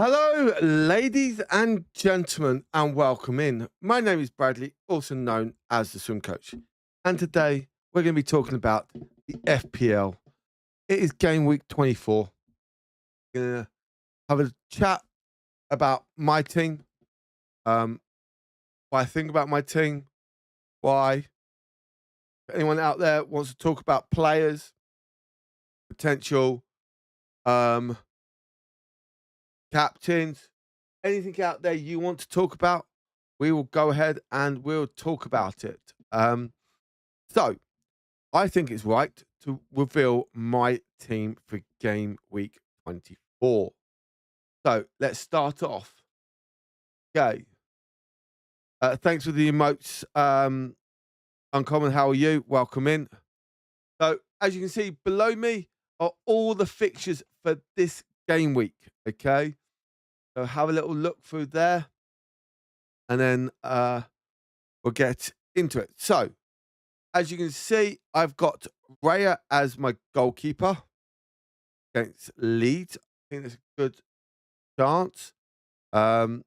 Hello, ladies and gentlemen, and welcome in. My name is Bradley, also known as the Swim Coach. And today we're going to be talking about the FPL. It is game week 24. We're going to have a chat about my team, um, what I think about my team, why. If anyone out there wants to talk about players, potential um, captains, anything out there you want to talk about, we will go ahead and we'll talk about it. So I think it's right to reveal my team for game week 24. So let's start off. Okay. Thanks for the emotes. Uncommon, how are you? Welcome in. So as you can see below me are all the fixtures for this game week. Okay. So have a little look through there and then we'll get into it. So as you can see, I've got Raya as my goalkeeper against Leeds. I think that's a good chance. Um,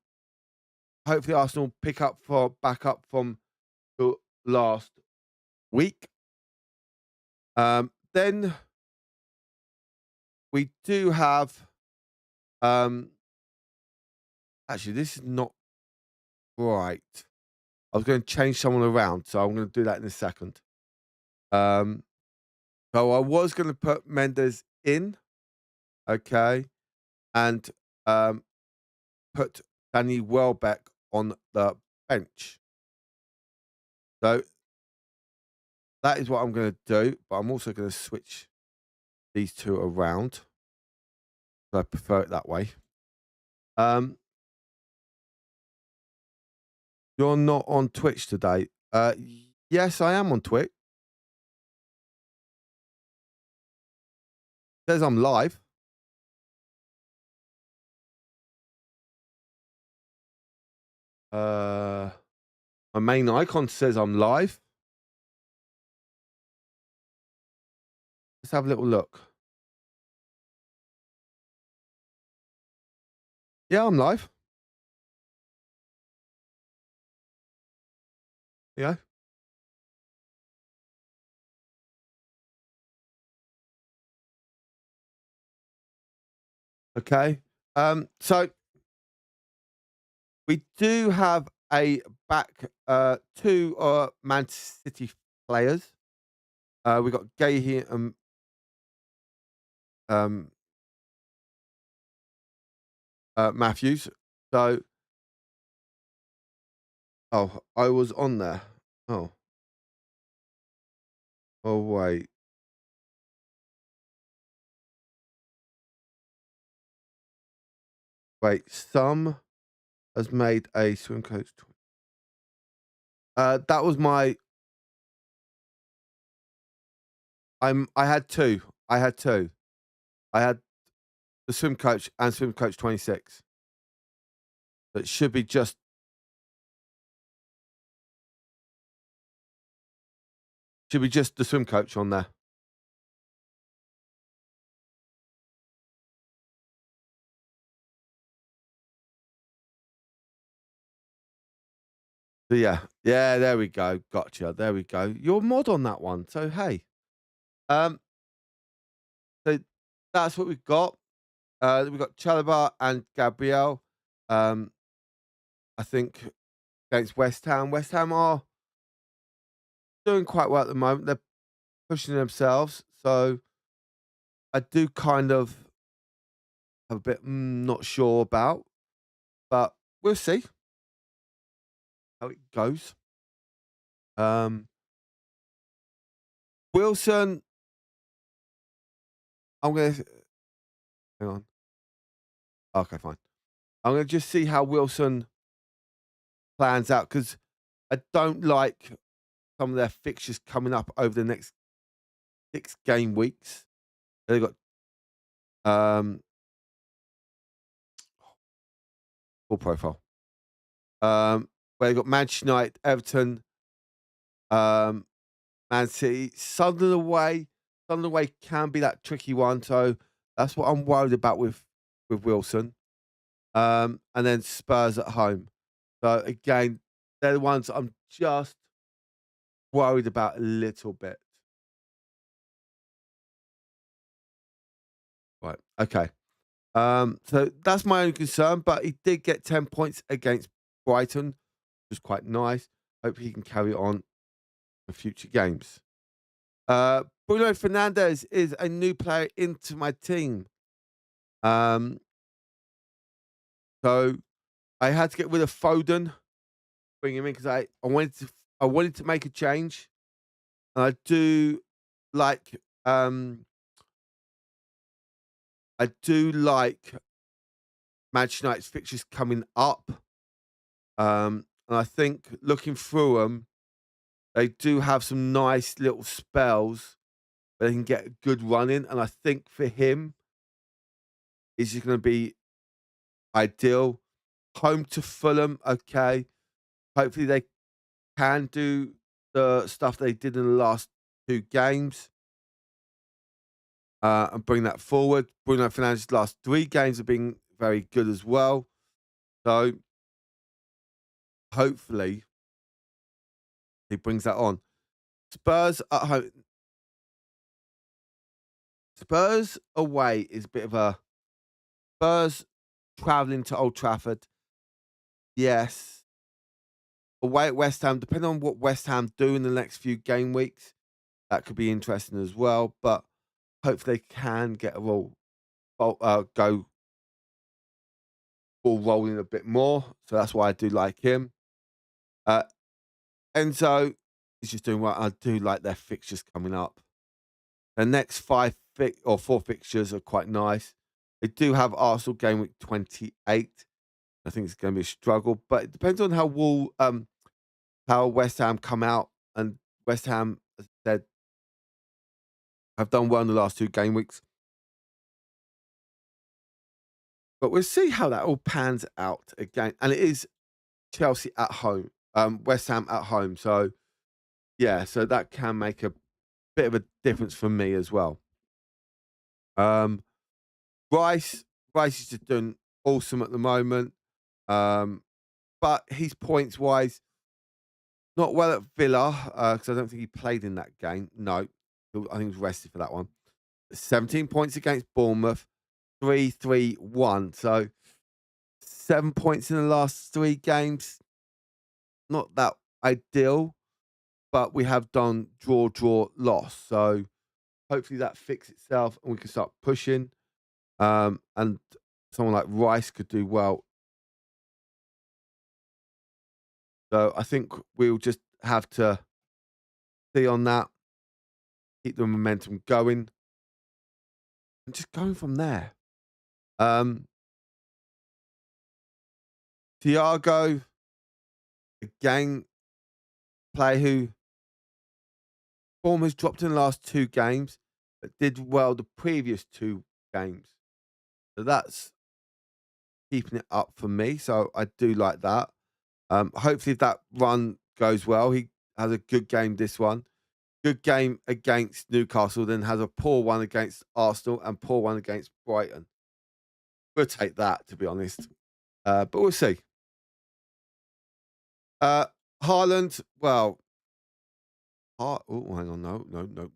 Hopefully, Arsenal pick up for back up from the last week. Then we do have. Actually, this is not right. I was going to change someone around, so I'm going to do that in a second. Um, so I was going to put Mendes in, okay, and put Danny Welbeck on the bench. So that is what I'm going to do, but I'm also going to switch these two around. So I prefer it that way. Um, you're not on Twitch today. Yes, I am on Twitch. Says I'm live. My main icon says I'm live. Let's have a little look. Yeah, I'm live. Yeah. Okay. So we do have a back two Man City players. We got Gay here and um, Matthews. So, oh, I was on there. Oh, oh wait, wait. Some has made a swim coach. That was my. I had two. I had two. I had the swim coach and swim coach 26. It should be just the swim coach on there. So yeah, there we go. Gotcha. There we go. You're mod on that one. So hey, um, so that's what we've got. We've got Chalobah and Gabriel. Um, I think against West Ham. West Ham are doing quite well at the moment. They're pushing themselves. So I do kind of have a bit not sure about, but we'll see how it goes. Um, Wilson, I'm gonna hang on. Okay, fine. I'm gonna just see how Wilson plans out because I don't like some of their fixtures coming up over the next 6 game weeks. They've got full profile. Where they've got Manchester United, Everton, um, Man City, Sunderland away. Sunderland away can be that tricky one. So that's what I'm worried about with Wilson. and then Spurs at home. So again, they're the ones I'm just worried about a little bit. Right. Okay. So that's my only concern, but he did get 10 points against Brighton, which was quite nice. Hope he can carry on for future games. Bruno Fernandez is a new player into my team. Um, so I had to get rid of Foden, bring him in because I wanted to make a change. And like um I do like Manchester United's fixtures coming up. And I think looking through them, they do have some nice little spells where they can get a good run in. And I think for him, it's just going to be ideal. Home to Fulham, okay. Hopefully they can do the stuff they did in the last two games and bring that forward. Bruno Fernandes' last three games have been very good as well. So hopefully he brings that on. Spurs at home. Spurs away is a bit of a Spurs traveling to Old Trafford. Yes. Away at West Ham, depending on what West Ham do in the next few game weeks, that could be interesting as well. But hopefully they can get a go ball rolling a bit more. So that's why I do like him. Uh, Enzo is just doing well. I do like their fixtures coming up. The next four fixtures are quite nice. They do have Arsenal game week 28. I think it's going to be a struggle, but it depends on how West Ham come out. And West Ham, as I said, have done well in the last two game weeks. But we'll see how that all pans out again. And it is Chelsea at home, West Ham at home. So yeah, so that can make a bit of a difference for me as well. Um, Rice is just doing awesome at the moment. But his points wise, not well at Villa, because I don't think he played in that game. No, I think he was rested for that one. 17 points against Bournemouth, 3-3-1. So 7 points in the last three games. Not that ideal, but we have done draw, loss. So hopefully that fixes itself and we can start pushing. And someone like Rice could do well. So I think we'll just have to see on that, keep the momentum going, and just going from there. Thiago, again, player who form has dropped in the last two games, but did well the previous two games. So that's keeping it up for me. So I do like that. Hopefully, if that run goes well, he has a good game this one. Good game against Newcastle, then has a poor one against Arsenal and poor one against Brighton. We'll take that, to be honest. But we'll see. Haaland, well, oh, hang on, no,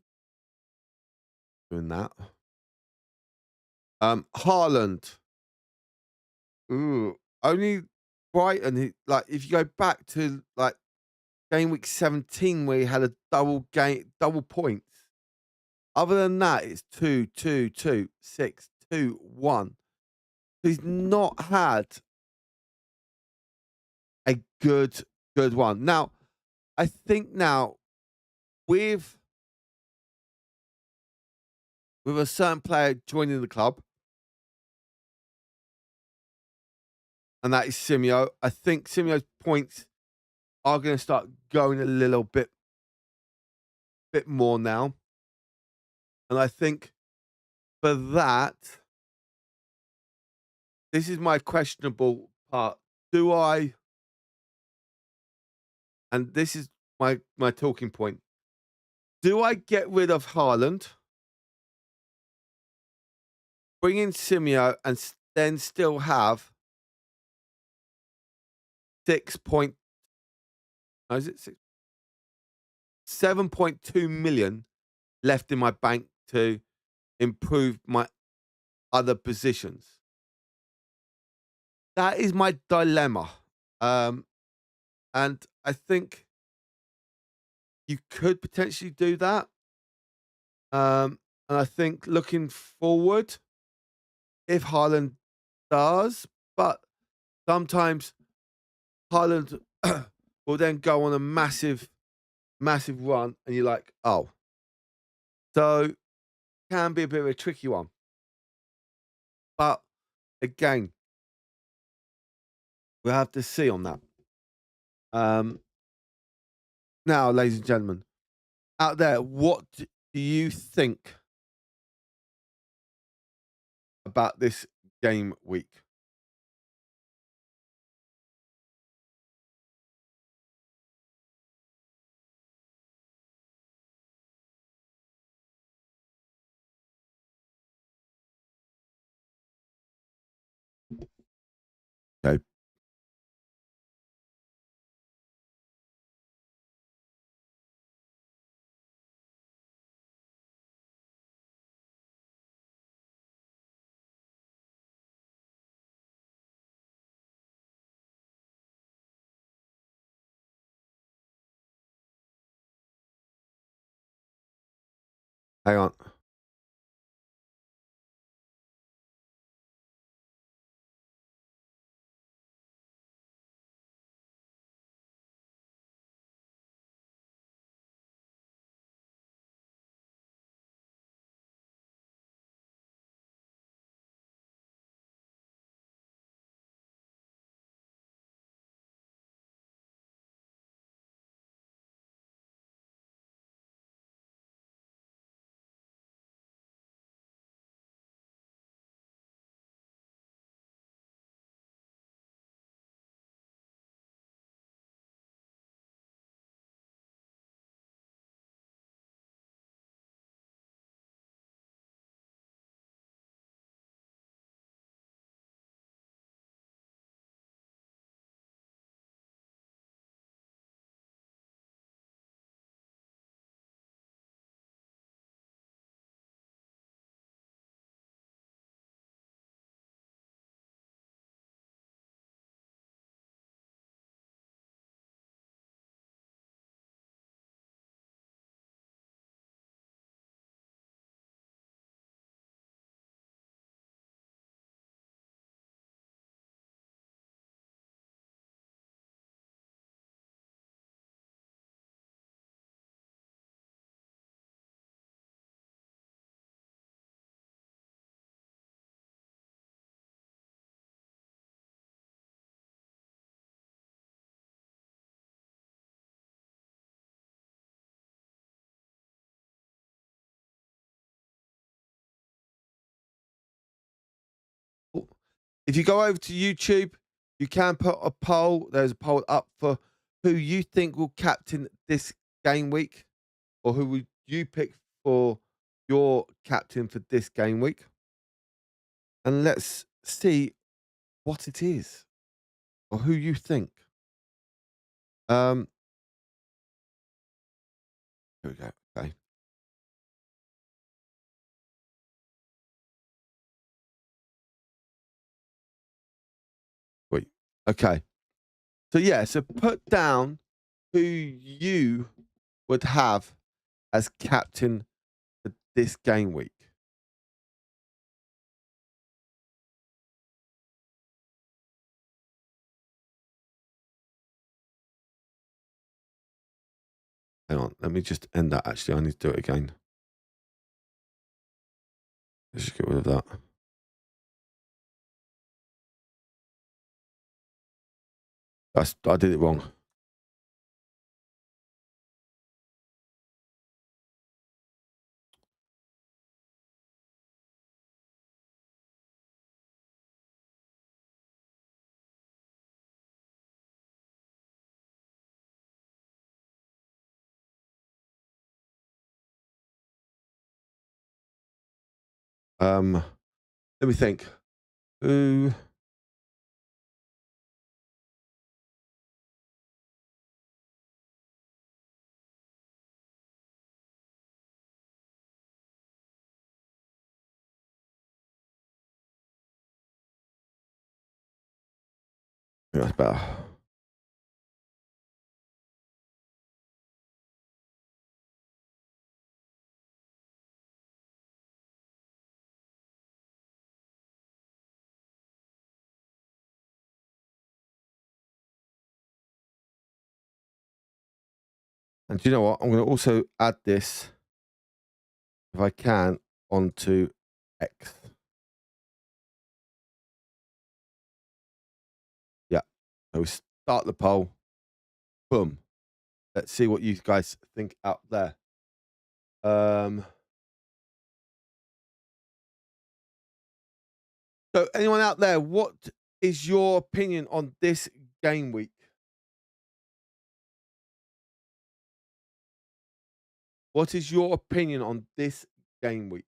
doing that. Haaland, ooh, only Brighton. Like, if you go back to like game week 17, where he had a double points. Other than that, it's 2-2-2, 6-2-1. He's not had a good one. Now, I think now with a certain player joining the club, and that is Simeo. I think Simeo's points are going to start going a little bit more now. And I think for that, this is my questionable part. Do I, and this is my talking point, do I get rid of Haaland, bring in Simeo, and then still have 6 point no, is it 6 7.2 million left in my bank to improve my other positions. That is my dilemma. Um, and I think you could potentially do that. And I think looking forward, if Haaland does, but sometimes Haaland will then go on a massive, massive run, and you're like, oh, so can be a bit of a tricky one. But again, we'll have to see on that. Um, Now, ladies and gentlemen, out there, what do you think about this game week? Okay. Hang on. If you go over to YouTube, you can put a poll. There's a poll up for who you think will captain this game week, or who would you pick for your captain for this game week. And let's see what it is, or who you think. Um, Here we go. Okay. Wait. Okay. So yeah, so put down who you would have as captain for this game week. Hang on, let me just end that. Actually, I need to do it again. Let's just get rid of that. I did it wrong. Let me think. Who? think that's better. And do you know what? I'm going to also add this, if I can, onto X. Yeah. So we start the poll. Boom. Let's see what you guys think out there. So anyone out there, what is your opinion on this game week? What is your opinion on this game week?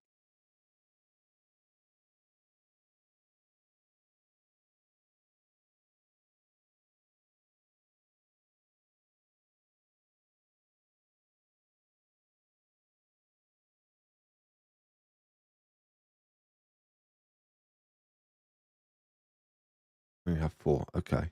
We have 4. Okay.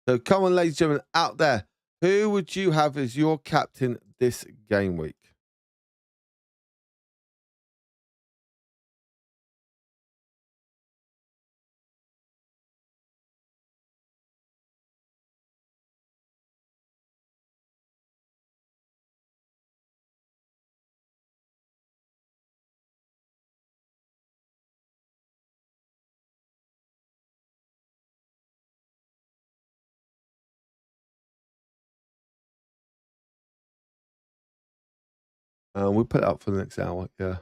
So come on, ladies and gentlemen, out there, who would you have as your captain this game week? We'll put it up for the next hour. Yeah.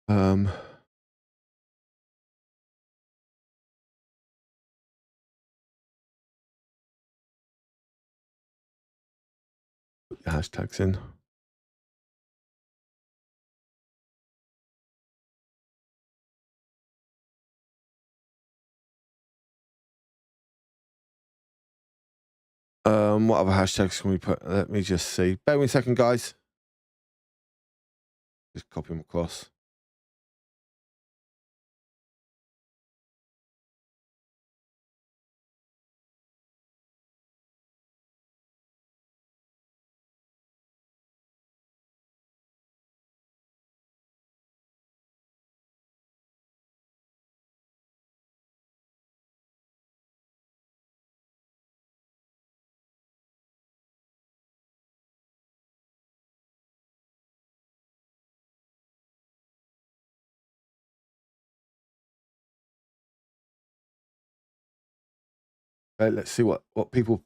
Um, put the hashtags in. What other hashtags can we put? Let me just see. Bear with me a second, guys. Just copy them across. Okay, let's see what people.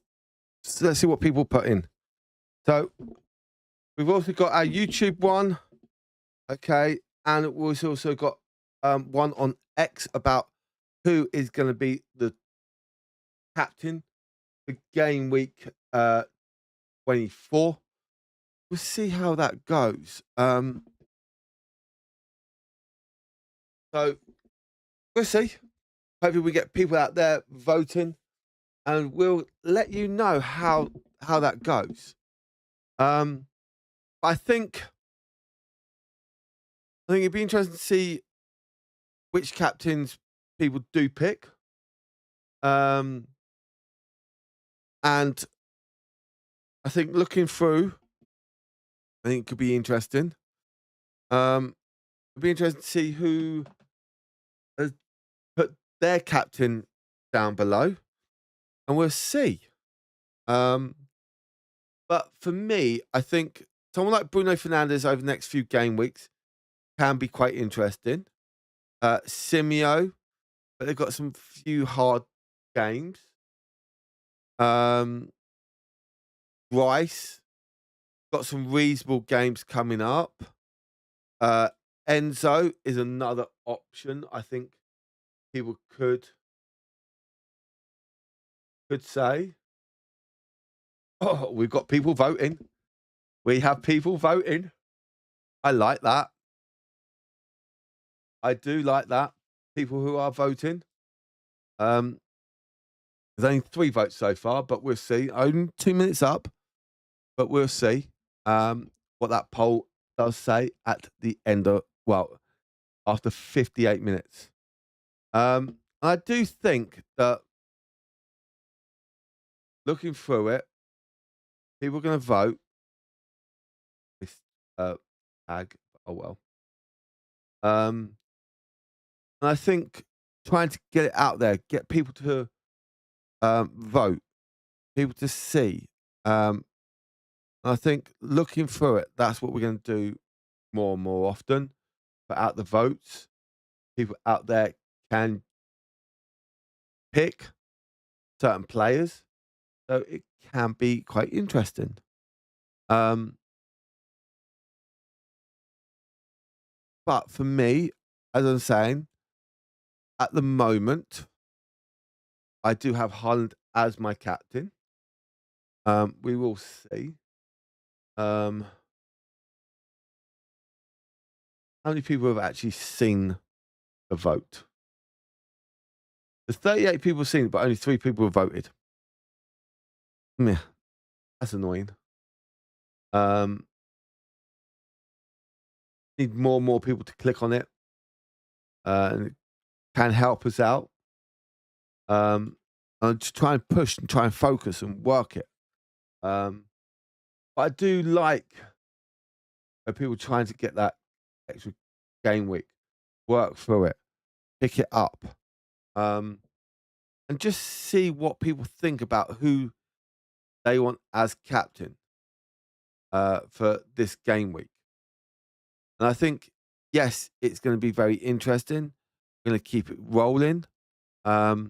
Let's see what people put in. So we've also got our YouTube one, okay, and we've also got one on X about who is going to be the captain for game week 24. We'll see how that goes. So we'll see. Hopefully, we get people out there voting, and we'll let you know how that goes. I think it'd be interesting to see which captains people do pick. And I think looking through, I think it could be interesting. It'd be interesting to see who has put their captain down below, and we'll see. But for me, I think someone like Bruno Fernandes over the next few game weeks can be quite interesting. Simeo, but they've got some few hard games. Um, Rice got some reasonable games coming up. Uh, Enzo is another option. I think people could say. Oh, we've got people voting. We have people voting. I like that. I do like that. People who are voting. Um, there's only 3 votes so far, but we'll see. Only 2 minutes up, but we'll see what that poll does say at the end of, well, after 58 minutes. I do think that looking through it, people are going to vote this tag. Oh well. And I think trying to get it out there, get people to vote, people to see. I think looking through it, that's what we're going to do more and more often. Put out the votes. People out there can pick certain players, so it can be quite interesting. Um, but for me, as I'm saying, at the moment, I do have Holland as my captain. We will see. How many people have actually seen the vote? There's 38 people seen it, but only 3 people have voted. Meh, that's annoying. Um, need more and more people to click on it. And it can help us out. And just try and push and try and focus and work it. But I do like people trying to get that extra game week, work through it, pick it up, and just see what people think about who they want as captain for this game week. And I think, yes, it's going to be very interesting. We're going to keep it rolling. For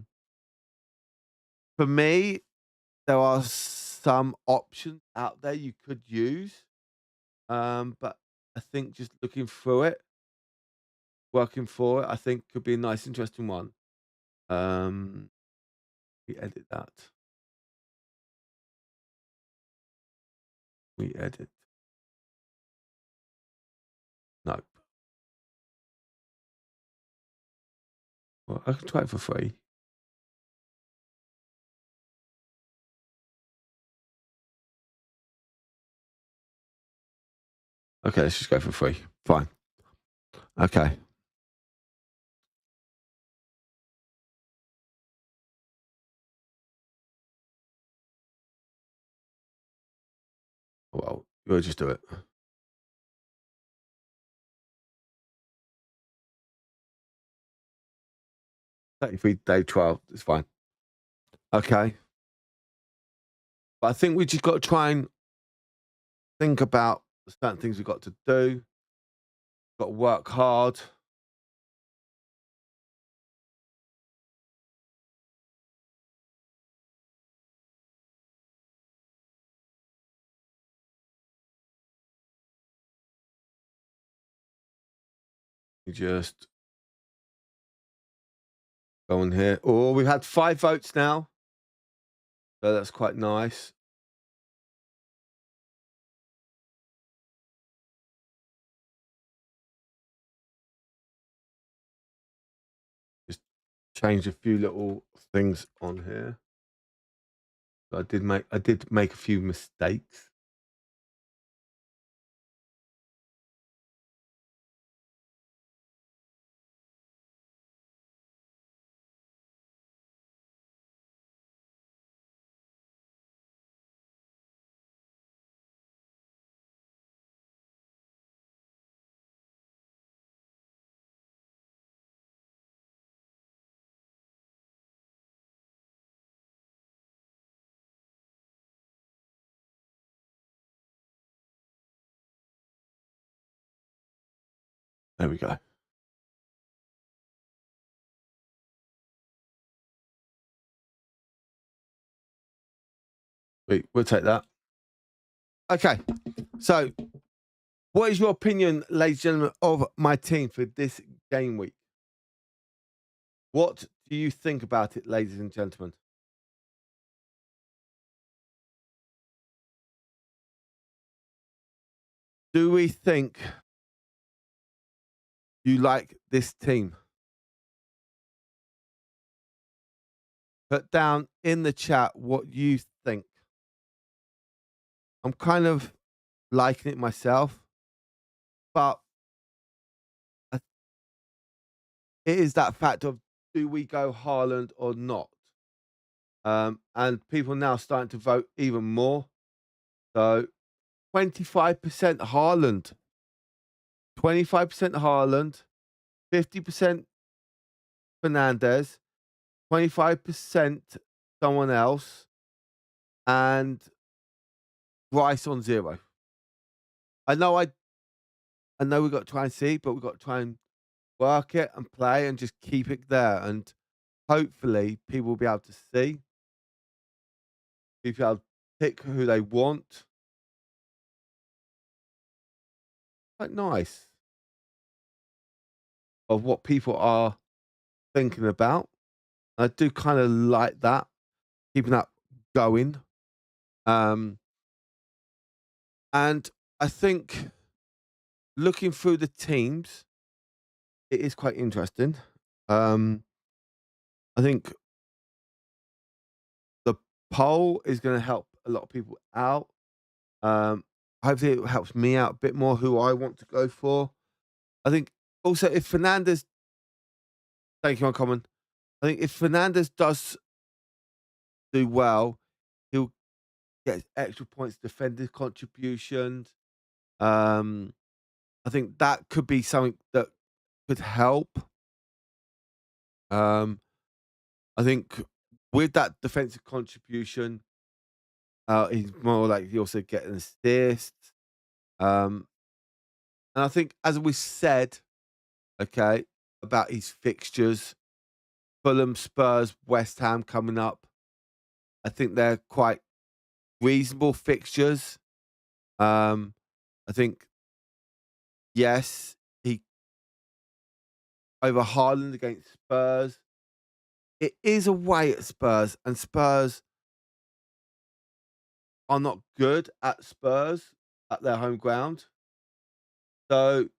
me, there are some options out there you could use. But I think just looking through it, working for it, I think could be a nice, interesting one. Um, we edit that. We edit. Nope. Well, I can try it for free. Okay, let's just go for free. Fine. Okay. Well, we'll just do it. 33-day trial. It's fine. Okay. But I think we just got to try and think about certain things we've got to do. Got to work hard. We just go on here. Oh, we've had 5 votes now. So that's quite nice. Just change a few little things on here. I did make a few mistakes. There we go. We'll take that. Okay. So, what is your opinion, ladies and gentlemen, of my team for this game week? What do you think about it, ladies and gentlemen? Do we think you like this team? Put down in the chat what you think. I'm kind of liking it myself, but I- it is that fact of, do we go Haaland or not? And people now starting to vote even more. So 25% Haaland, 25% Haaland, 50% Fernandez, 25% someone else, and Rice on 0. I know I know we've got to try and see, but we've got to try and work it and play and just keep it there. And hopefully people will be able to see, people will be able to pick who they want. Quite nice of what people are thinking about. I do kind of like that, keeping that going. Um, and I think looking through the teams, it is quite interesting. Um, I think the poll is going to help a lot of people out. Hopefully, it helps me out a bit more who I want to go for. I think also if Fernandez, thank you, Uncommon. I think if Fernandez does do well, he'll get extra points, defensive contributions. Um, I think that could be something that could help. Um, I think with that defensive contribution, he's more likely also get an assist. Um, and I think, as we said, okay, about his fixtures, Fulham, Spurs, West Ham coming up. I think they're quite reasonable fixtures. I think, yes, he over Haaland against Spurs. It is away at Spurs, and Spurs are not good at Spurs at their home ground. So,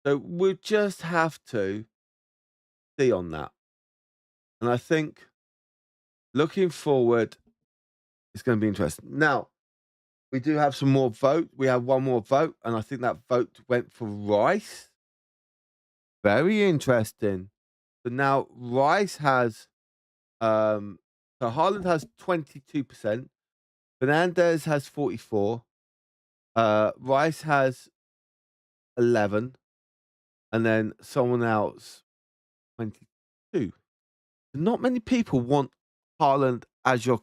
so we just have to see on that. And I think looking forward, it's going to be interesting. Now, we do have some more vote. We have one more vote, and I think that vote went for Rice. Very interesting. So now Rice has so Haaland has 22%, Fernandez has 44, Rice has 11, and then someone else 22. Not many people want Haaland as your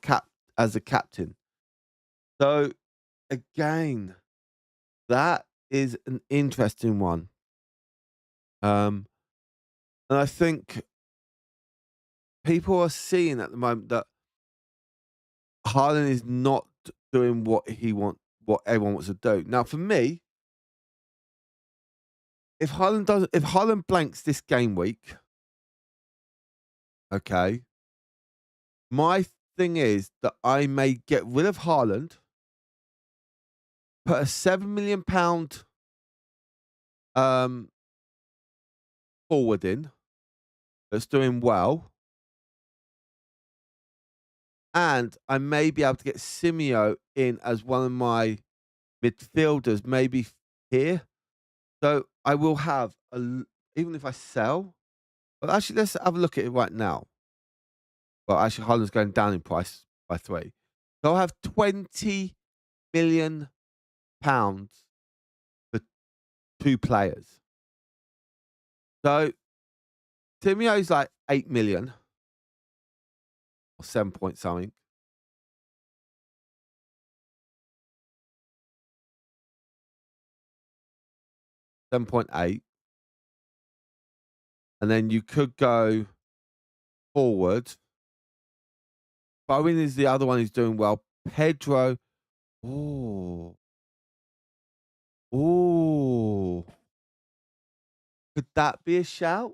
as a captain. So again, that is an interesting one. And I think people are seeing at the moment that Haaland is not doing what everyone wants to do. Now, for me, if Haaland blanks this game week, okay, my thing is that I may get rid of Haaland, put a £7 million um, forward in that's doing well, and I may be able to get Simeo in as one of my midfielders, maybe here. So I will have even if I sell. Well, actually, let's have a look at it right now. Well, actually, Haaland's going down in price by 3. So I'll have £20 million for 2 players. So Timeo's like 8 million or 7 point something. 7.8. and then you could go forward. Bowen is the other one who's doing well. Pedro. Oh, oh, could that be a shout?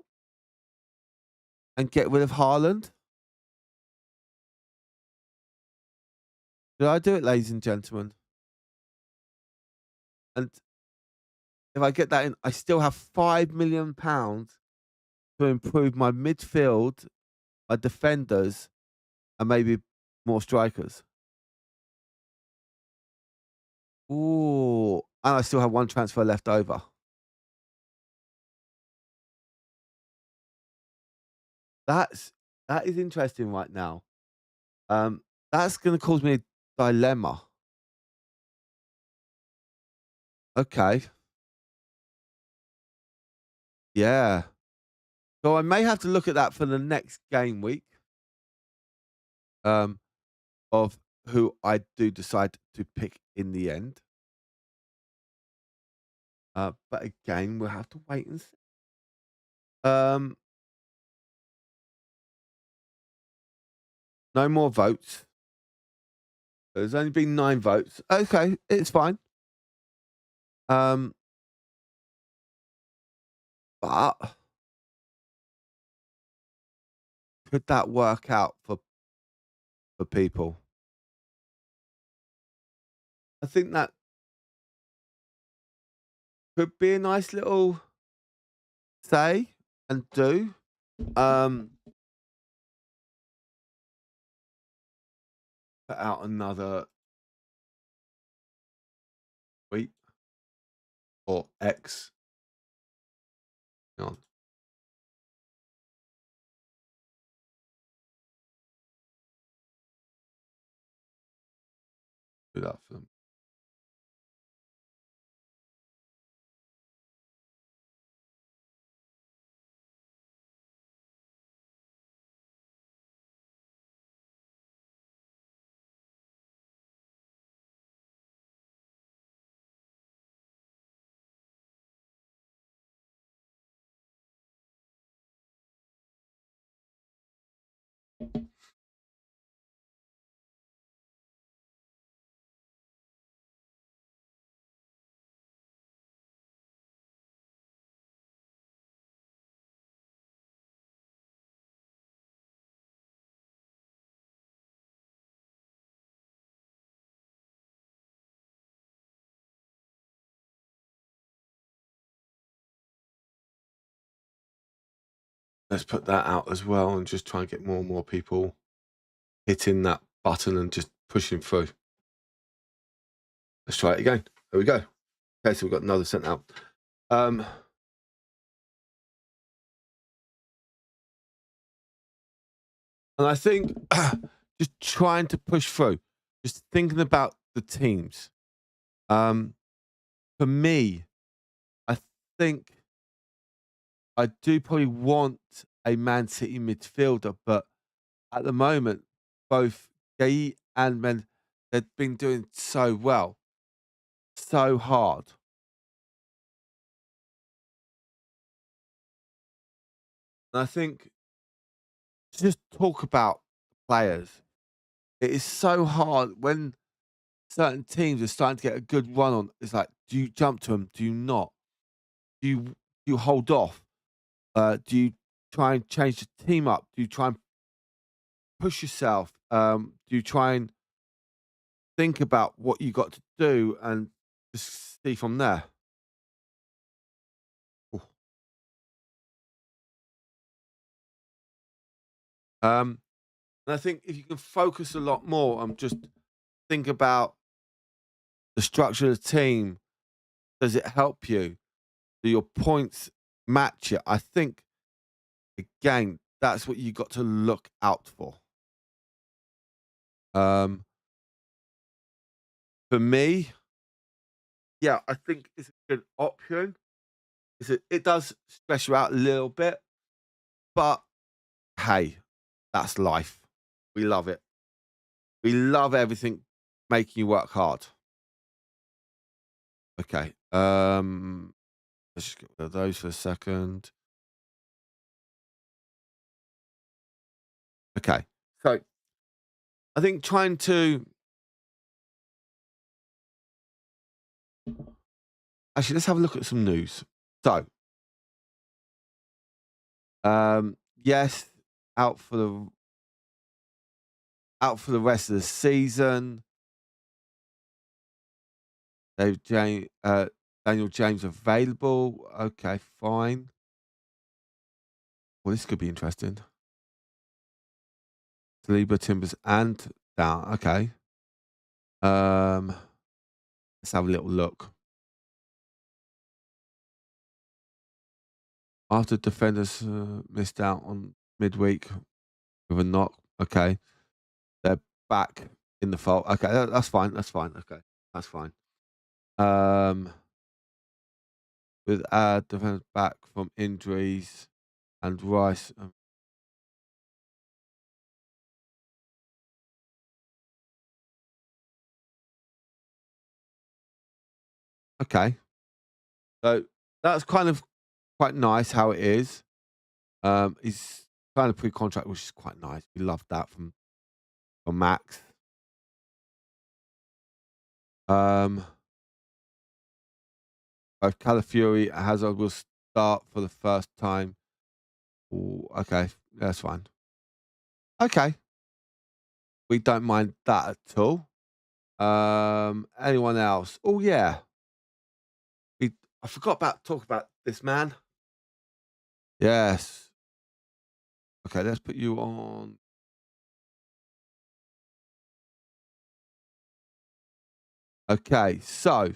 And get rid of Haaland? Did I do it, ladies and gentlemen? And if I get that in, I still have £5 million to improve my midfield, my defenders, and maybe more strikers. Ooh, and I still have one transfer left over. That's that is interesting right now. That's gonna cause me a dilemma. Okay. Yeah. So I may have to look at that for the next game week, um, of who I do decide to pick in the end. But again, we'll have to wait and see. Um, no more votes. There's only been 9 votes. Okay, it's fine. Um, but could that work out for people? I think that could be a nice little say and do. Um, put out another tweet or X. Hang on, do that for them. Let's put that out as well and just try and get more and more people hitting that button and just pushing through. Let's try it again. There we go. Okay, so we've got another sent out. And I think just trying to push through, just thinking about the teams. For me, I think I do probably want a Man City midfielder, but at the moment, both Gay and Men, they've been doing so well, so hard. And I think to just talk about players, it is so hard when certain teams are starting to get a good run on. It's like, do you jump to them? Do you not? Do you hold off? Do you try and change the team up? Do you try and push yourself? Do you try and think about what you got to do and just see from there? Ooh. And I think if you can focus a lot more and just think about the structure of the team, does it help you? Do your points match it? I think again, that's what you got to look out for. Um, for me, yeah, I think it's a good option. It does stress you out a little bit, but hey, that's life. We love it. We love everything making you work hard. Okay. Let's just get rid of those for a second. Okay. So I think trying to actually let's have a look at some news. So yes, out for the rest of the season. Dave James, Daniel James available. Okay, fine. Well, this could be interesting. Saliba, Timbers, and down. Okay. Let's have a little look. After defenders missed out on midweek with a knock. Okay, they're back in the fold. Okay, that's fine. That's fine. Okay, that's fine. With defenders back from injuries and Rice. Okay, so that's kind of quite nice how it is. He's kind of pre-contract, which is quite nice. We love that from Max. Both Calafiori and Hazard will start for the first time. Ooh, okay, that's fine. Okay, we don't mind that at all. Anyone else? Oh yeah, I forgot about talk about this man. Yes. Okay, let's put you on. Okay, so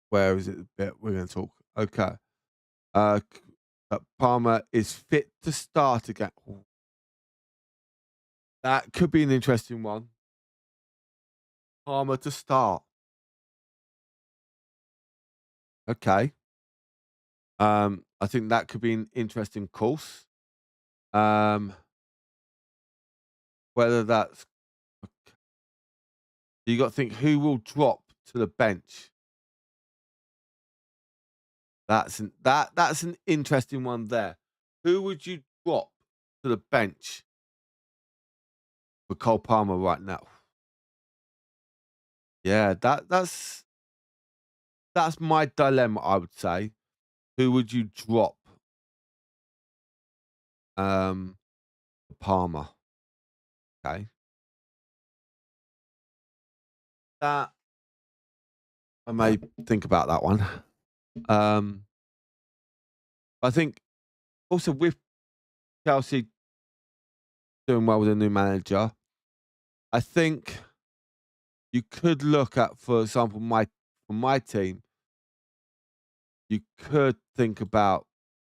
where is it? The bit we're going to talk. Okay. Palmer is fit to start again. Ooh, that could be an interesting one. Palmer to start. Okay. I think that could be an interesting course. Whether that's you got to think who will drop to the bench. That's an interesting one there. Who would you drop to the bench for Cole Palmer right now? Yeah, that's my dilemma. I would say, who would you drop? Um, Palmer. Okay, that I may think about that one. Um, I think also with Chelsea doing well with a new manager, I think you could look at, for example, for my team, you could think about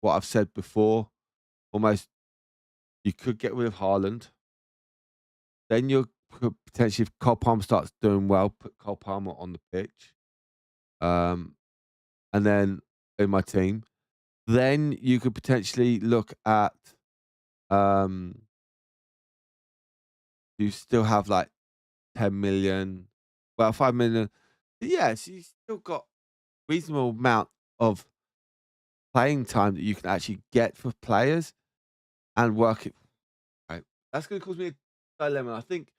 what I've said before. Almost, you could get rid of Haaland. Then you could potentially, if Cole Palmer starts doing well, put Cole Palmer on the pitch. Um, and then in my team, then you could potentially look at. Um, you still have like 10 million, well, 5 million. Yeah, so you still got reasonable amount of playing time that you can actually get for players and work it. Right, that's going to cause me a dilemma. I think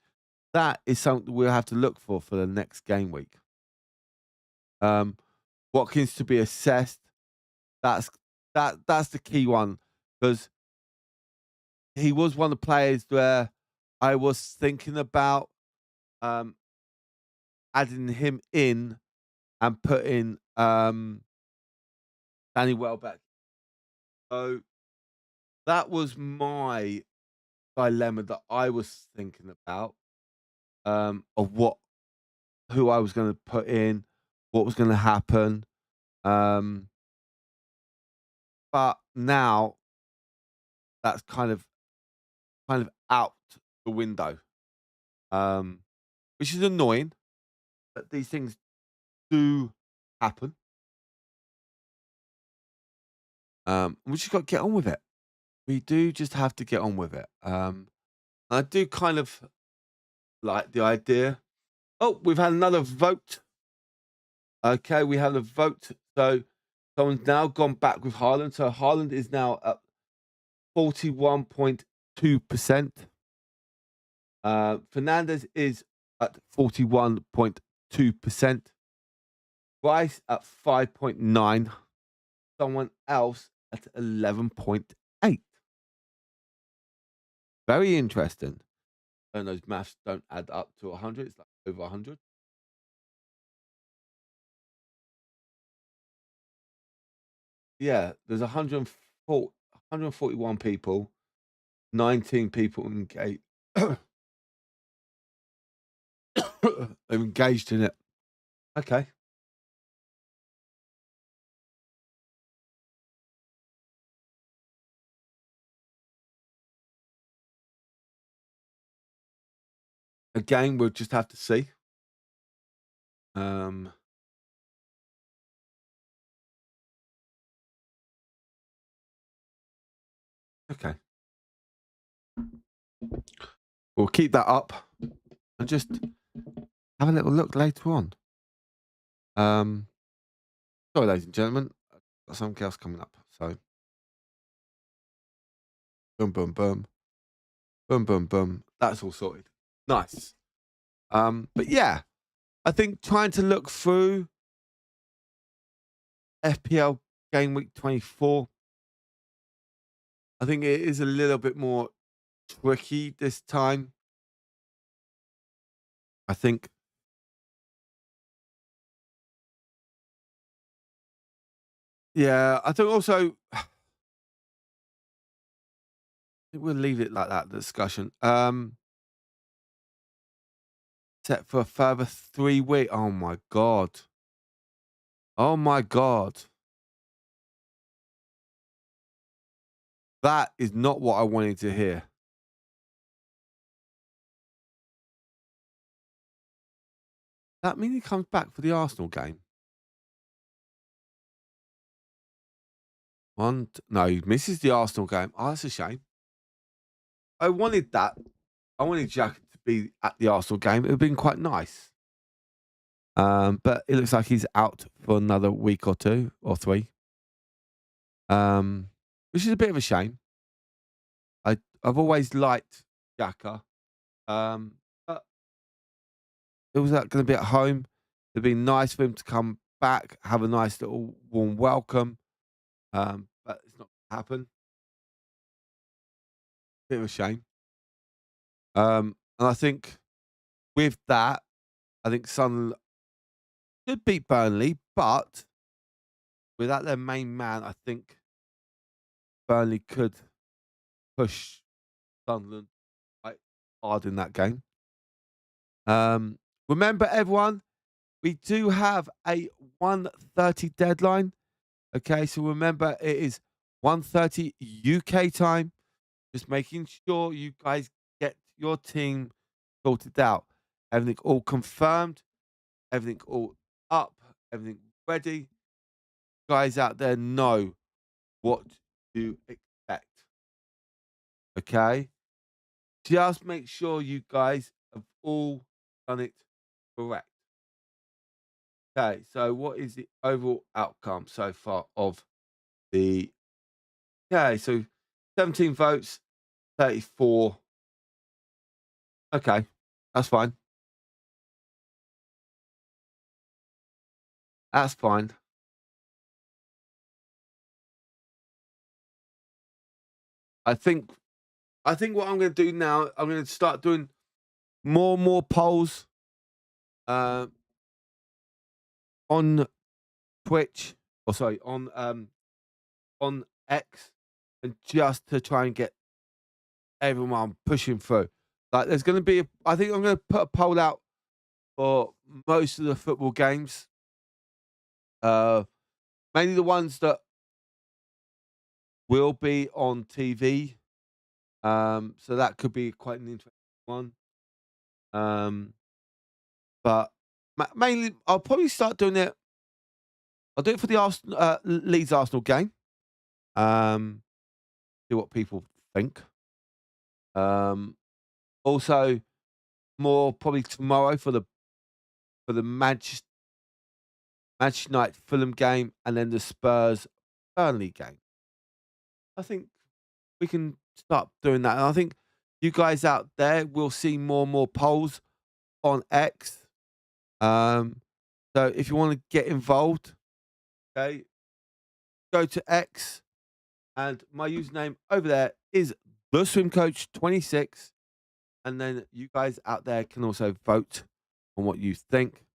that is something we'll have to look for the next game week. Watkins to be assessed. That's that's the key one because he was one of the players where I was thinking about um, adding him in and putting Danny Welbeck. So that was my dilemma that I was thinking about of who I was going to put in, what was going to happen. Um, but now that's kind of out the window, which is annoying. But these things do happen. We just got to get on with it. We do just have to get on with it. I do kind of like the idea. Oh, we've had another vote. Okay, we had a vote. So someone's now gone back with Haaland. So Haaland is now at 41.8%. Fernandez is at 41.2%. Rice at 5.9. Someone else at 11.8. Very interesting. And those maths don't add up to 100. It's like over 100. Yeah, there's 141 people, 19 people engaged, engaged in it. Okay. Again, we'll just have to see. Um, okay. We'll keep that up and just have a little look later on. Sorry, ladies and gentlemen, I've got something else coming up. So, boom, boom, boom, boom, boom, boom. That's all sorted. Nice. But yeah, I think trying to look through FPL game week 24, I think it is a little bit more tricky this time. I think, yeah, I think also we'll leave it like that. The discussion. Set for a further 3 weeks. Oh my god. Oh my god. That is not what I wanted to hear. That means he comes back for the Arsenal game. No, he misses the Arsenal game. Oh, that's a shame. I wanted that. I wanted Jack to be at the Arsenal game. It would have been quite nice. But it looks like he's out for another week or 2 or 3. Which is a bit of a shame. I've always liked Xhaka. But it was going to be at home. It'd be nice for him to come back, have a nice little warm welcome. But it's not going to happen. Bit of a shame. And I think with that, I think Sunderland should beat Burnley, but without their main man, I think Burnley could push Sunderland quite hard in that game. Remember, everyone, we do have a 1:30 deadline. Okay, so remember it is 1:30 UK time. Just making sure you guys get your team sorted out. Everything all confirmed, everything all up, everything ready. Guys out there know what to expect. Okay? Just make sure you guys have all done it correct. Okay, so what is the overall outcome so far of the. Okay, so 17 votes, 34. Okay, that's fine. That's fine. I think what I'm going to do now, I'm going to start doing more and more polls uh, on Twitch, or sorry, on X, and just to try and get everyone pushing through. Like, there's going to be, I think I'm going to put a poll out for most of the football games, mainly the ones that will be on TV. So that could be quite an interesting one. But mainly, I'll probably start doing it. I'll do it for the Leeds Arsenal game. See what people think. Also, more probably tomorrow for the Manchester United Fulham game, and then the Spurs Burnley game. I think we can start doing that. And I think you guys out there will see more and more polls on X. So if you want to get involved, okay, go to X, and my username over there is the Swim Coach 26. And then you guys out there can also vote on what you think.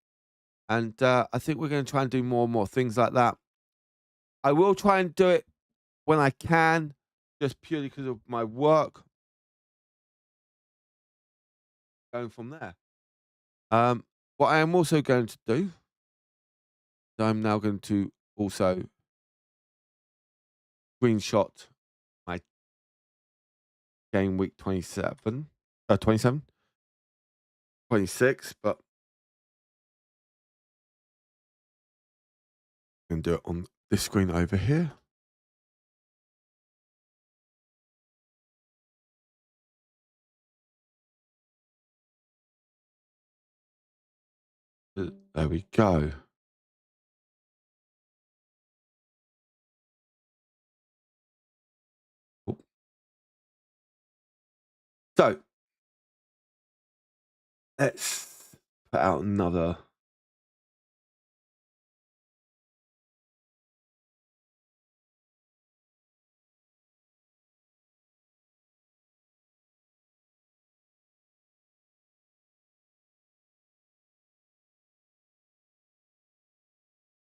And I think we're going to try and do more and more things like that. I will try and do it when I can, just purely because of my work. Going from there. What I am also going to do, I'm now going to also screenshot my game week 27, 27, 26, but I'm going to do it on this screen over here. There we go. So let's put out another.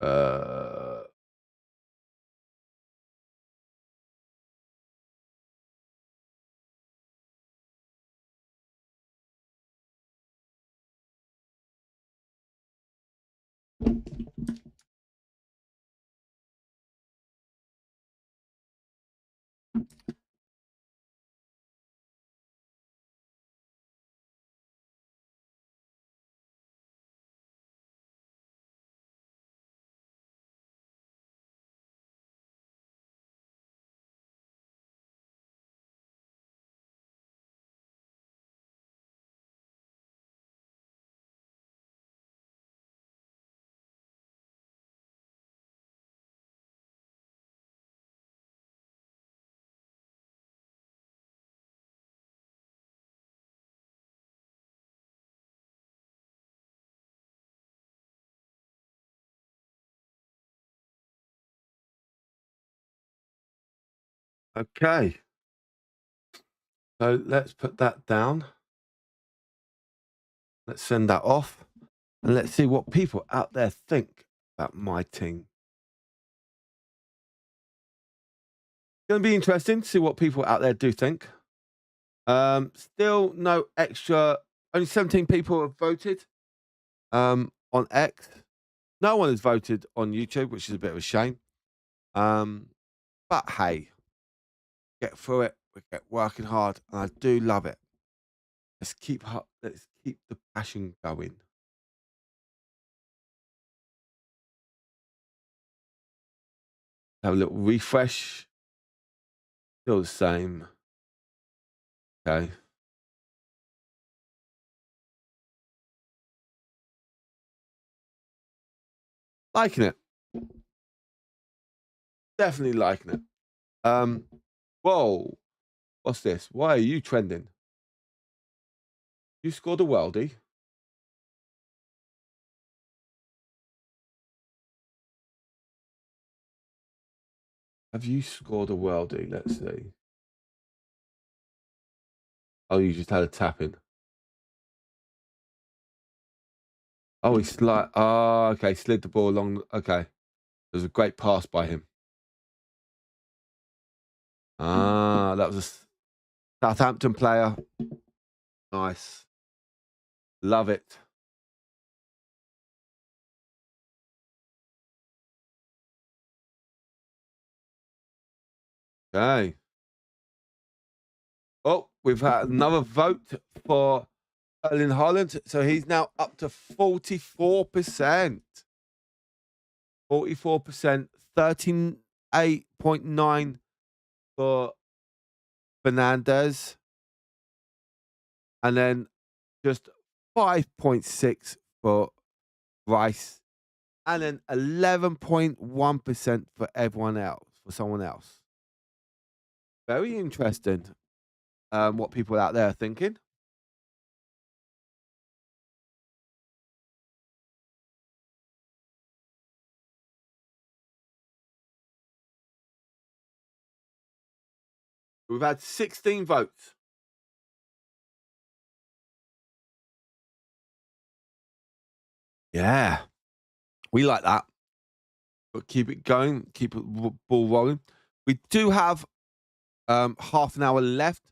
Uh, okay. So let's put that down. Let's send that off. And let's see what people out there think about my team. Going to be interesting to see what people out there do think. Still no extra. Only 17 people have voted on X. No one has voted on YouTube, which is a bit of a shame. But hey, get through it. We get working hard, and I do love it. Let's keep the passion going. Have a little refresh. Still the same. Okay. Liking it. Definitely liking it. Whoa. What's this? Why are you trending? You scored a worldie. Have you scored a worldie? Let's see. Oh, you just had a tap in. Oh, he slid. Oh, okay. Slid the ball along. Okay. It was a great pass by him. Ah, that was a Southampton player. Nice. Love it. Okay. Oh, we've had another vote for Erling Haaland. So he's now up to 44%. 44%. 13.89 for Fernandez. And then just 5.6 for Rice. And then 11.1% for everyone else, for someone else. Very interesting. what people out there are thinking. We've had 16 votes. Yeah, we like that. But keep it going, keep it ball rolling. We do have half an hour left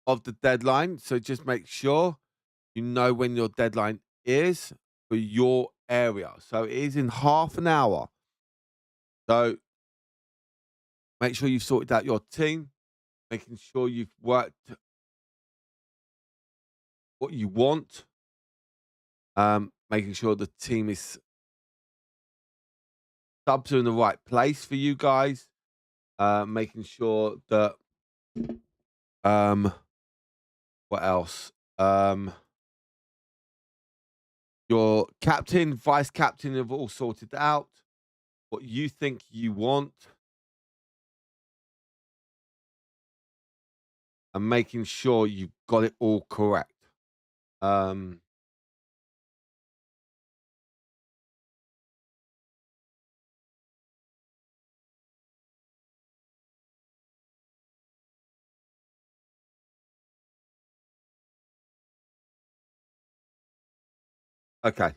of the deadline, so just make sure you know when your deadline is for your area. So it is in half an hour. So make sure you've sorted out your team, making sure you've worked what you want, making sure the team is subs are in the right place for you guys, making sure that um what else? Your captain, vice captain have all sorted out what you think you want and making sure you've got it all correct. Um, okay.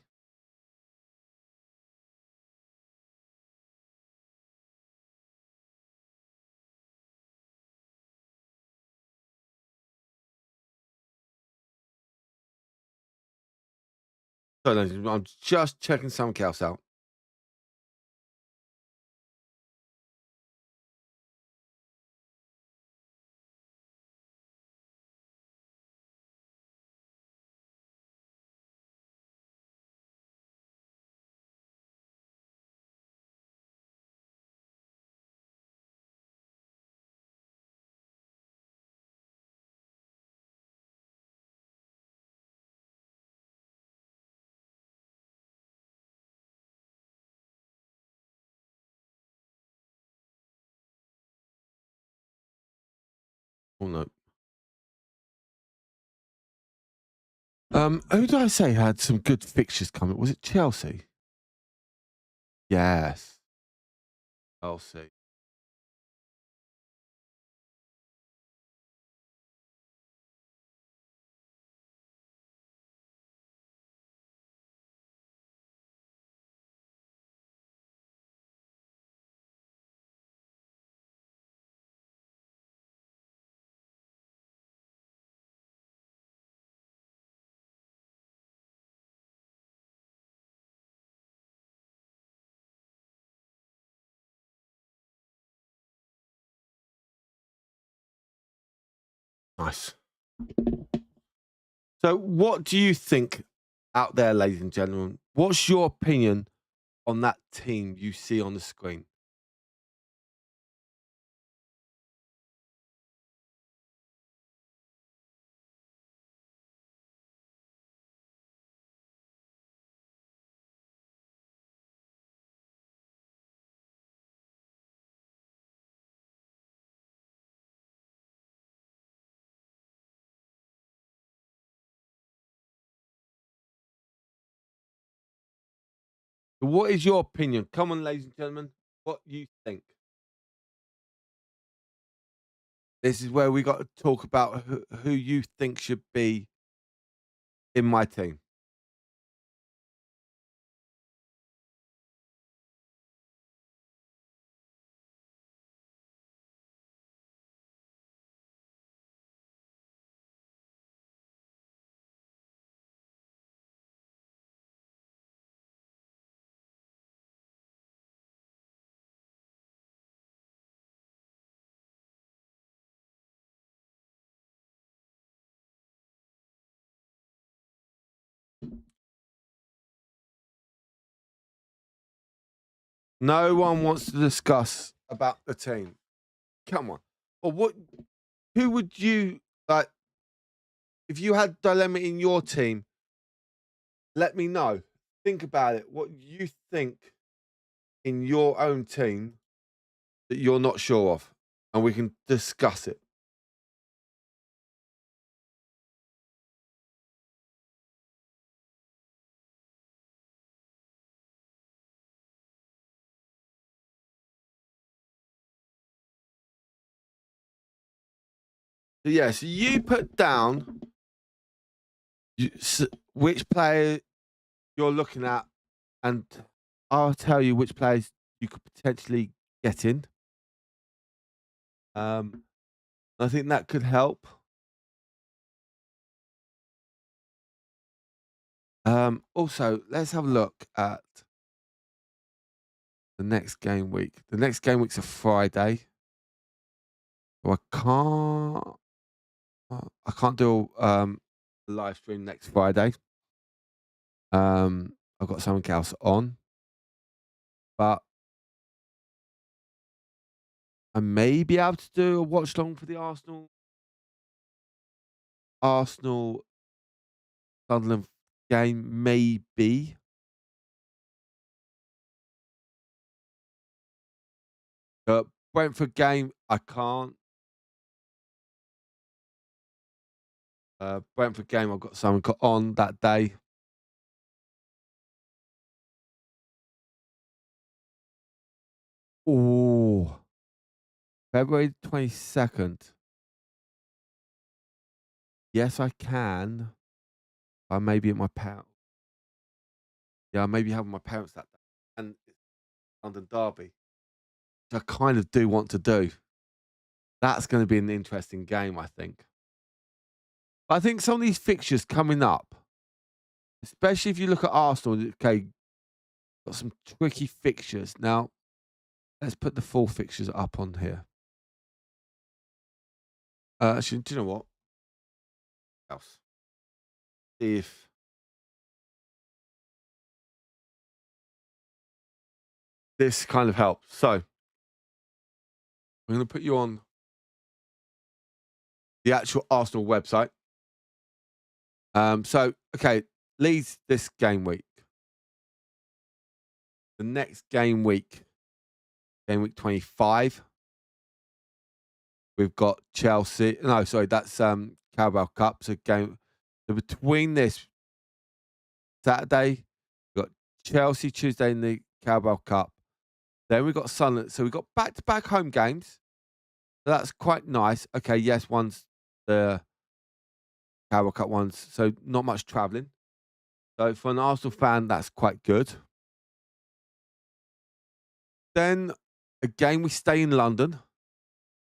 So I'm just checking something else out. Oh no. Who did I say had some good fixtures coming? Was it Chelsea? Yes, Chelsea. Nice. So, what do you think out there, ladies and gentlemen? What's your opinion on that team you see on the screen? What is your opinion? Come on, ladies and gentlemen. What you think? This is where we got to talk about who you think should be in my team. No one wants to discuss about the team. Come on. Or what? Who would you like if you had dilemma in your team? Let me know. Think about it. What you think in your own team that you're not sure of, and we can discuss it. So yeah, so you put down which player you're looking at, and I'll tell you which players you could potentially get in. I think that could help. Also, let's have a look at the next game week. The next game week's a Friday, so I can't do a live stream next Friday. I've got something else on, but I may be able to do a watch long for the Arsenal Sunderland game, maybe. Brentford game, I can't. Brentford game, I've got something on that day. Oh, February 22nd. Yes, I can. I may be at my parents. Yeah, I may be having my parents that day. And it's London Derby, which I kind of do want to do. That's going to be an interesting game, I think. I think some of these fixtures coming up, especially if you look at Arsenal, okay, got some tricky fixtures. Now, let's put the full fixtures up on here. Actually, do you know what? Else. See if this kind of helps. So, I'm going to put you on the actual Arsenal website. Okay, Leeds this game week. The next game week 25. We've got Chelsea. No, sorry, that's Carabao Cup. So between this Saturday, we've got Chelsea Tuesday in the Carabao Cup. Then we've got Sunderland. So we've got back-to-back home games. So that's quite nice. Okay, yes, one's the Carabao Cup ones, so not much travelling. So for an Arsenal fan, that's quite good. Then again, we stay in London.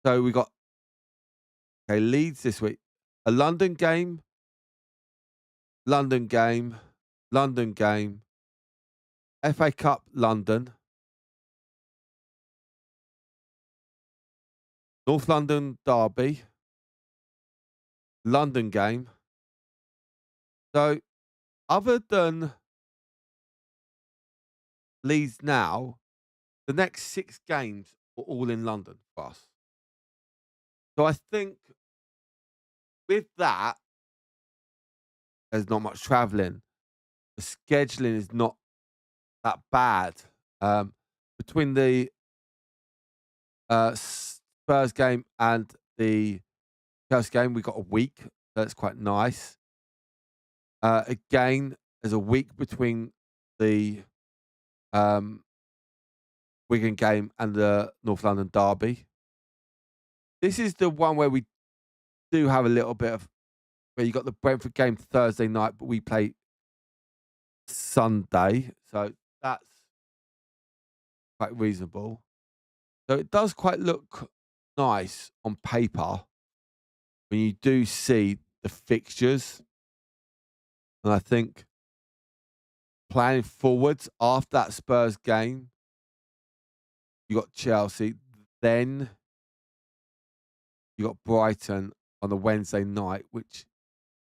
So we got Leeds this week. A London game, London game, London game, FA Cup London, North London Derby, London game. So other than Leeds now, the next 6 games are all in London for us. So I think with that, there's not much travelling. The scheduling is not that bad. Between the Spurs game and the Chelsea game, we got a week. That's quite nice. Again, there's a week between the Wigan game and the North London Derby. This is the one where we do have a little bit of where you got the Brentford game Thursday night, but we play Sunday, so that's quite reasonable. So it does quite look nice on paper when you do see the fixtures. And I think planning forwards after that Spurs game, you got Chelsea, then you got Brighton on a Wednesday night, which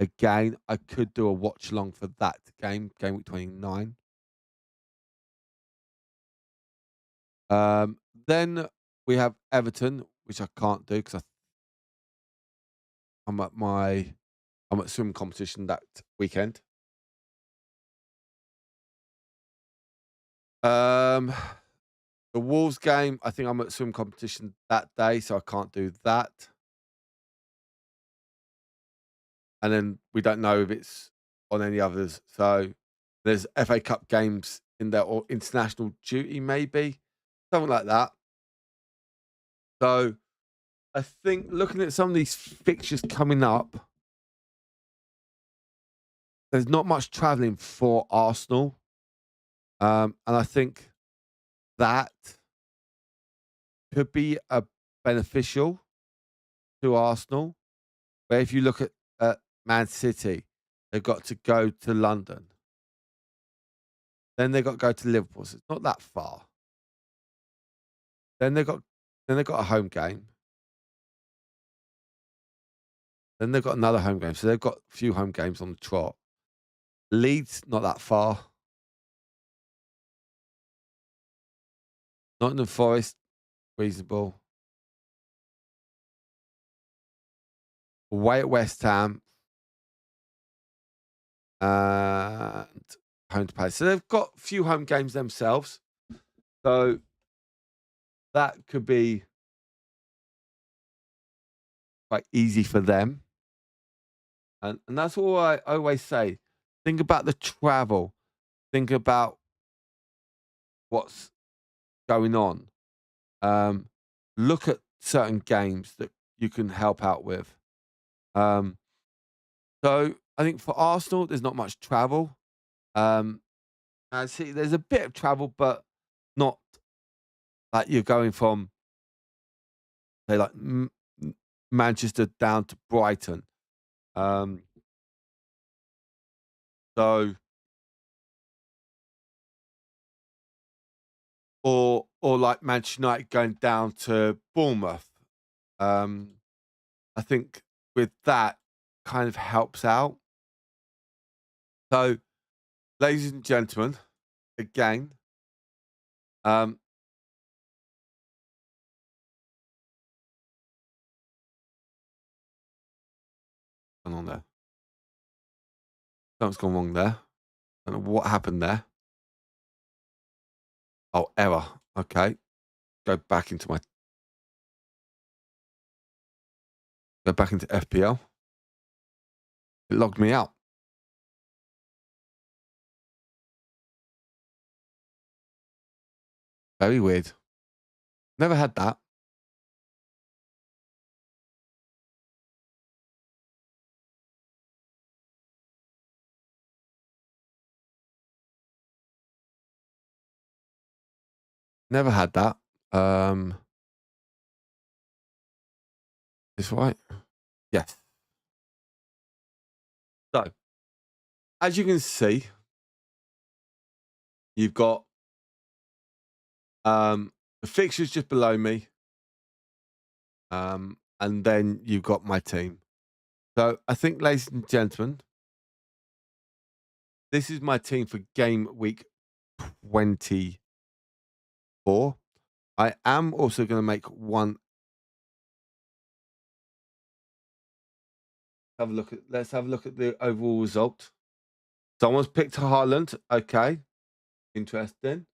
again, I could do a watch long for that game week 29. Then we have Everton, which I can't do because I'm at swim competition that weekend. The Wolves game, I think I'm at swim competition that day, so I can't do that. And then we don't know if it's on any others. So there's FA Cup games in there or international duty, maybe something like that. So I think looking at some of these fixtures coming up, there's not much travelling for Arsenal. And I think that could be a beneficial to Arsenal. But if you look at Man City, they've got to go to London. Then they've got to go to Liverpool. So it's not that far. Then they've got a home game. Then they've got another home game. So they've got a few home games on the trot. Leeds, not that far. Nottingham Forest, reasonable. Away at West Ham. And home to Palace. So they've got a few home games themselves. So that could be quite easy for them. And that's all I always say. Think about the travel. Think about what's going on. Look at certain games that you can help out with. So I think for Arsenal, there's not much travel. I see there's a bit of travel, but not like you're going from, say, like Manchester down to Brighton. So, or like Manchester United going down to Bournemouth. I think with that kind of helps out. So, ladies and gentlemen, again, what's going on there? Something's gone wrong there. I don't know what happened there. Oh, error. Okay. Go back into FPL. It logged me out. Very weird. Never had that. Never had that. This right? Yes. So, as you can see, you've got the fixtures just below me. And then you've got my team. So I think, ladies and gentlemen, this is my team for game week 24. I am also going to make one. Let's have a look at the overall result. Someone's picked Haaland. Okay. Interesting.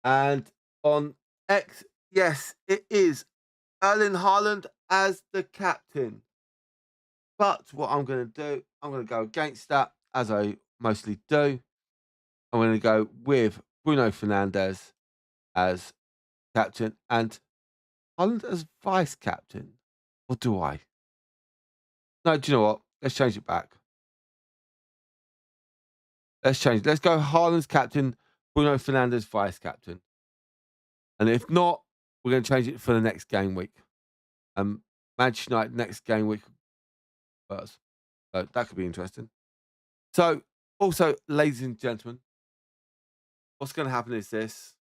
And on X, yes, it is Erling Haaland as the captain. But what I'm going to do, I'm going to go against that, as I mostly do. I'm going to go with Bruno Fernandes as captain and Haaland as vice captain. Or do I? No, do you know what? Let's change it back. Let's go Haaland's captain, Bruno Fernandes vice captain. And if not, we're going to change it for the next game week. Manchester United next game week first. So that could be interesting. So also, ladies and gentlemen, what's going to happen is this.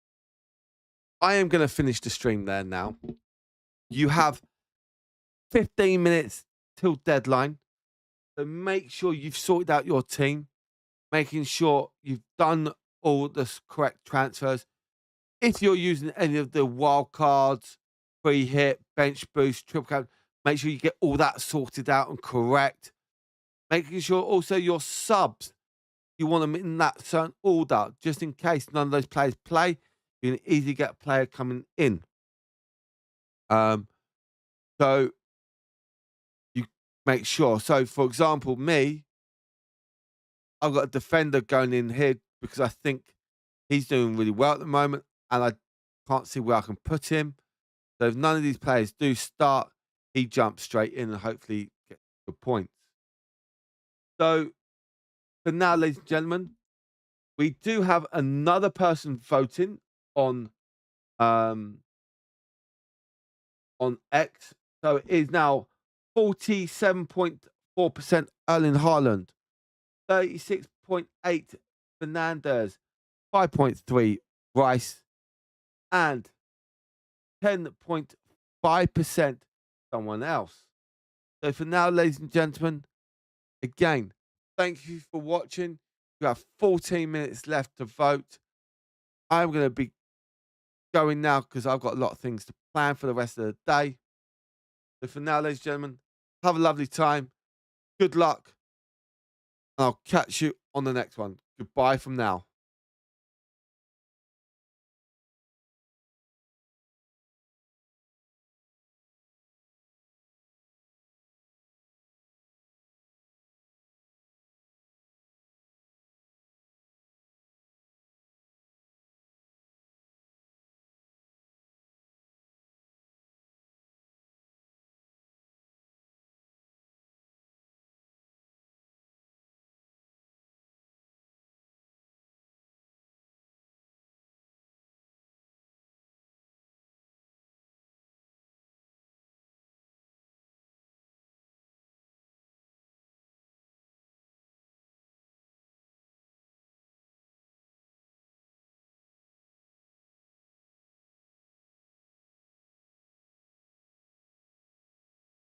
I am going to finish the stream there now. You have 15 minutes till deadline. So make sure you've sorted out your team, making sure you've done all the correct transfers. If you're using any of the wild cards, free hit, bench boost, triple cap, make sure you get all that sorted out and correct. Making sure also your subs, you want them in that certain order, just in case none of those players play. You can easily get a player coming in. So you make sure. So, for example, me, I've got a defender going in here because I think he's doing really well at the moment, and I can't see where I can put him. So if none of these players do start, he jumps straight in and hopefully gets good points. So for now, ladies and gentlemen, we do have another person voting on um, on X. So it is now 47.4% Erling Haaland, 36.8 Fernandez, 5.3 Rice, and 10.5% someone else. So for now, ladies and gentlemen, again, thank you for watching. You have 14 minutes left to vote. I'm going to be going now because I've got a lot of things to plan for the rest of the day. So for now, ladies and gentlemen, have a lovely time. Good luck. And I'll catch you on the next one. Goodbye from now.